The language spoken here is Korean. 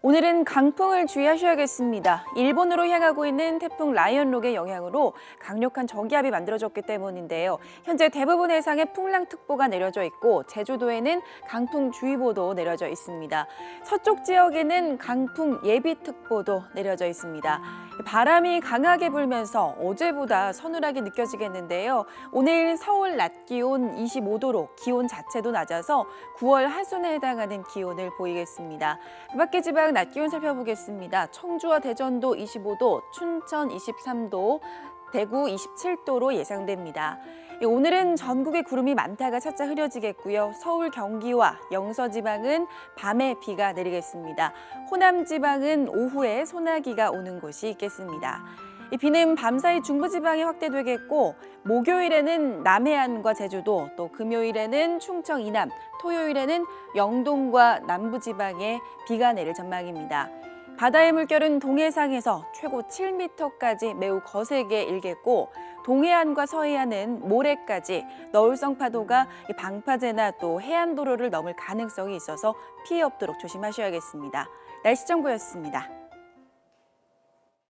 오늘은 강풍을 주의하셔야겠습니다. 일본으로 향하고 있는 태풍 라이언록의 영향으로 강력한 저기압이 만들어졌기 때문인데요. 현재 대부분 해상에 풍랑특보가 내려져 있고 제주도에는 강풍주의보도 내려져 있습니다. 서쪽 지역에는 강풍 예비특보도 내려져 있습니다. 바람이 강하게 불면서 어제보다 서늘하게 느껴지겠는데요. 오늘 서울 낮 기온 25도로 기온 자체도 낮아서 9월 하순에 해당하는 기온을 보이겠습니다. 밖의 지방 낮 기온 살펴보겠습니다. 청주와 대전도 25도, 춘천 23도, 대구 27도로 예상됩니다. 오늘은 전국에 구름이 많다가 차차 흐려지겠고요. 서울, 경기와 영서 지방은 밤에 비가 내리겠습니다. 호남 지방은 오후에 소나기가 오는 곳이 있겠습니다. 이 비는 밤사이 중부지방에 확대되겠고 목요일에는 남해안과 제주도, 또 금요일에는 충청 이남, 토요일에는 영동과 남부지방에 비가 내릴 전망입니다. 바다의 물결은 동해상에서 최고 7m까지 매우 거세게 일겠고 동해안과 서해안은 모레까지 너울성 파도가 방파제나 또 해안도로를 넘을 가능성이 있어서 피해 없도록 조심하셔야겠습니다. 날씨 정보였습니다.